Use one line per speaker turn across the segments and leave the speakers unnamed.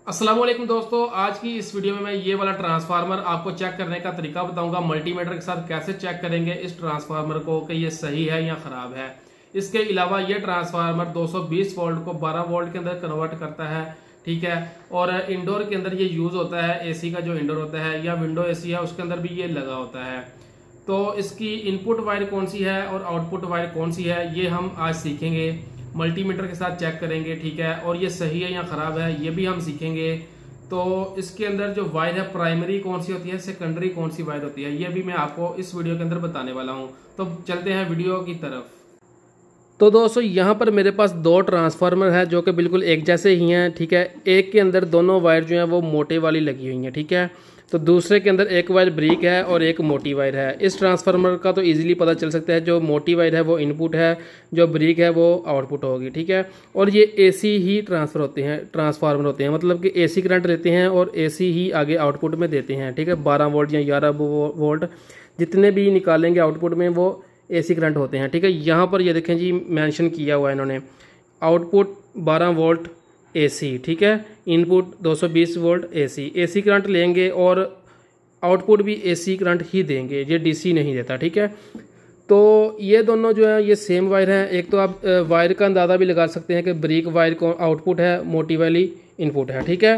अस्सलाम वालेकुम दोस्तों, आज की इस वीडियो में मैं ये वाला ट्रांसफार्मर आपको चेक करने का तरीका बताऊंगा। मल्टीमीटर के साथ कैसे चेक करेंगे इस ट्रांसफार्मर को कि ये सही है या खराब है। इसके अलावा ये ट्रांसफार्मर 220 वोल्ट को 12 वोल्ट के अंदर कन्वर्ट करता है, ठीक है। और इंडोर के अंदर ये यूज होता है, एसी का जो इंडोर होता है या विंडो एसी है उसके अंदर भी ये लगा होता है। तो इसकी इनपुट वायर कौन सी है और आउटपुट वायर कौन सी है ये हम आज सीखेंगे। मल्टीमीटर के साथ चेक करेंगे, ठीक है। और ये सही है या खराब है ये भी हम सीखेंगे। तो इसके अंदर जो वायर है प्राइमरी कौन सी होती है, सेकेंडरी कौन सी वायर होती है, ये भी मैं आपको इस वीडियो के अंदर बताने वाला हूं। तो चलते हैं वीडियो की तरफ। तो दोस्तों यहाँ पर मेरे पास दो ट्रांसफार्मर है जो कि बिल्कुल एक जैसे ही हैं, ठीक है। एक के अंदर दोनों वायर जो है वो मोटे वाली लगी हुई हैं, ठीक है। तो दूसरे के अंदर एक वायर ब्रिक है और एक मोटी वायर है। इस ट्रांसफार्मर का तो इजीली पता चल सकता है, जो मोटी वायर है वो इनपुट है, जो ब्रिक है वो आउटपुट होगी, ठीक है। और ये एसी ही ट्रांसफार्मर होते हैं, मतलब कि एसी करंट लेते हैं और एसी ही आगे आउटपुट में देते हैं, ठीक है। 12 वोल्ट या 11 वोल्ट जितने भी निकालेंगे आउटपुट में वो एसी करंट होते हैं, ठीक है। यहाँ पर ये देखें जी, मेंशन किया हुआ है इन्होंने, आउटपुट 12 वोल्ट एसी, ठीक है। Input 220 volt AC. AC current लेंगे और आउटपुट भी एसी करंट ही देंगे, ये डीसी नहीं देता, ठीक है। तो ये दोनों जो है ये सेम वायर हैं। एक तो आप वायर का अंदाज़ा भी लगा सकते हैं कि ब्रिक वायर को आउटपुट है, मोटी वाली इनपुट है, ठीक है।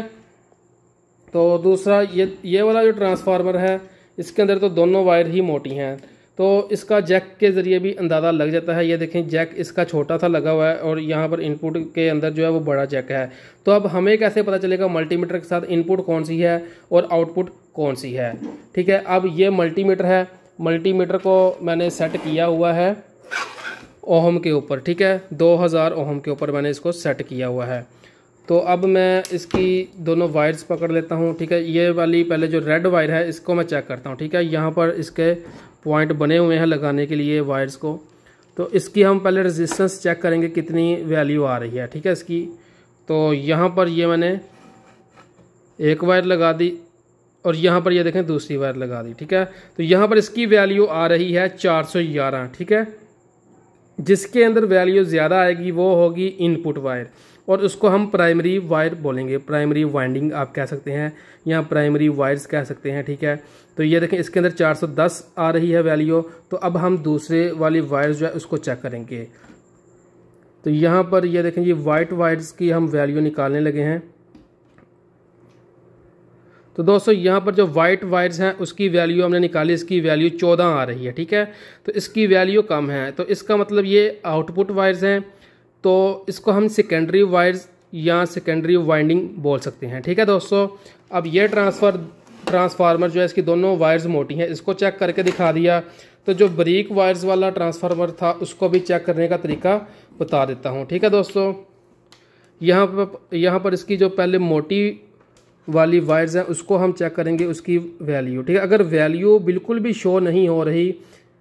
तो दूसरा ये वाला जो ट्रांसफार्मर है इसके अंदर तो दोनों वायर ही मोटी हैं, तो इसका जैक के ज़रिए भी अंदाज़ा लग जाता है। ये देखें, जैक इसका छोटा सा लगा हुआ है और यहाँ पर इनपुट के अंदर जो है वो बड़ा जैक है। तो अब हमें कैसे पता चलेगा मल्टीमीटर के साथ इनपुट कौन सी है और आउटपुट कौन सी है, ठीक है। अब ये मल्टीमीटर है, मल्टीमीटर को मैंने सेट किया हुआ है ओहम के ऊपर, ठीक है। 2000 ओहम के ऊपर मैंने इसको सेट किया हुआ है। तो अब मैं इसकी दोनों वायर्स पकड़ लेता हूँ, ठीक है। ये वाली पहले जो रेड वायर है इसको मैं चेक करता हूँ, ठीक है। यहाँ पर इसके पॉइंट बने हुए हैं लगाने के लिए वायर्स को। तो इसकी हम पहले रेजिस्टेंस चेक करेंगे कितनी वैल्यू आ रही है, ठीक है इसकी। तो यहाँ पर ये मैंने एक वायर लगा दी और यहाँ पर ये देखें दूसरी वायर लगा दी, ठीक है। तो यहाँ पर इसकी वैल्यू आ रही है 411, ठीक है। जिसके अंदर वैल्यू ज़्यादा आएगी वो होगी इनपुट वायर और उसको हम प्राइमरी वायर बोलेंगे, प्राइमरी वाइंडिंग आप कह सकते हैं या प्राइमरी वायर्स कह सकते हैं, ठीक है। तो ये देखें इसके अंदर 410 आ रही है वैल्यू। तो अब हम दूसरे वाली वायर्स जो है उसको चेक करेंगे। तो यहाँ पर ये देखें ये वाइट वायर्स की हम वैल्यू निकालने लगे हैं। तो दोस्तों यहाँ पर जो वाइट वायर्स हैं उसकी वैल्यू हमने निकाली, इसकी वैल्यू 14 आ रही है, ठीक है। तो इसकी वैल्यू कम है, तो इसका मतलब ये आउटपुट वायर्स हैं। तो इसको हम सेकेंडरी वायर्स या सेकेंडरी वाइंडिंग बोल सकते हैं, ठीक है दोस्तों। अब ये ट्रांसफार्मर जो है इसकी दोनों वायर्स मोटी हैं, इसको चेक करके दिखा दिया। तो जो ब्रिक वायर्स वाला ट्रांसफार्मर था उसको भी चेक करने का तरीका बता देता हूँ, ठीक है दोस्तों। यहाँ पर इसकी जो पहले मोटी वाली वायर्स हैं उसको हम चेक करेंगे, उसकी वैल्यू, ठीक है। अगर वैल्यू बिल्कुल भी शो नहीं हो रही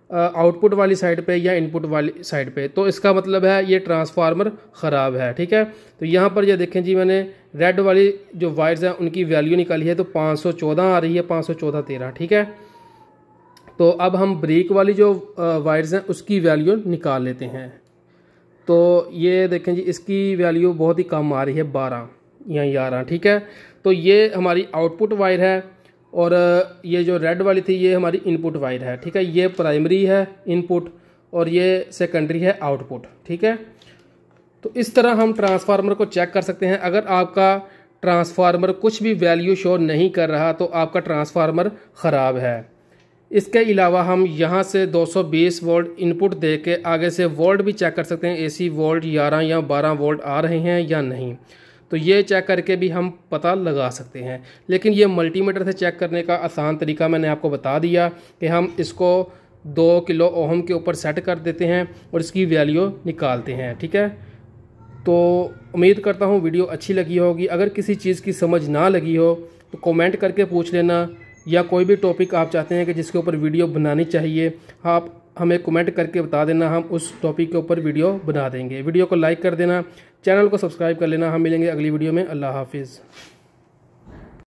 आउटपुट वाली साइड पे या इनपुट वाली साइड पे, तो इसका मतलब है ये ट्रांसफार्मर ख़राब है, ठीक है। तो यहाँ पर ये देखें जी, मैंने रेड वाली जो वायर्स हैं उनकी वैल्यू निकाली है, तो 514 आ रही है, 514-13, ठीक है। तो अब हम ब्रिक वाली जो वायर्स हैं उसकी वैल्यू निकाल लेते हैं। तो ये देखें जी, इसकी वैल्यू बहुत ही कम आ रही है, 12 या 11, ठीक है। तो ये हमारी आउटपुट वायर है और ये जो रेड वाली थी ये हमारी इनपुट वायर है, ठीक है। ये प्राइमरी है इनपुट और ये सेकेंडरी है आउटपुट, ठीक है। तो इस तरह हम ट्रांसफार्मर को चेक कर सकते हैं। अगर आपका ट्रांसफार्मर कुछ भी वैल्यू शो नहीं कर रहा तो आपका ट्रांसफार्मर ख़राब है। इसके अलावा हम यहाँ से 220 वोल्ट इनपुट दे के आगे से वोल्ट भी चेक कर सकते हैं, एसी वोल्ट 11 या 12 वोल्ट आ रहे हैं या नहीं। तो ये चेक करके भी हम पता लगा सकते हैं। लेकिन ये मल्टीमीटर से चेक करने का आसान तरीका मैंने आपको बता दिया कि हम इसको 2 किलो ओहम के ऊपर सेट कर देते हैं और इसकी वैल्यू निकालते हैं, ठीक है। तो उम्मीद करता हूँ वीडियो अच्छी लगी होगी। अगर किसी चीज़ की समझ ना लगी हो तो कमेंट करके पूछ लेना, या कोई भी टॉपिक आप चाहते हैं कि जिसके ऊपर वीडियो बनानी चाहिए आप हमें कमेंट करके बता देना, हम उस टॉपिक के ऊपर वीडियो बना देंगे। वीडियो को लाइक कर देना, चैनल को सब्सक्राइब कर लेना। हम मिलेंगे अगली वीडियो में। अल्लाह हाफिज़।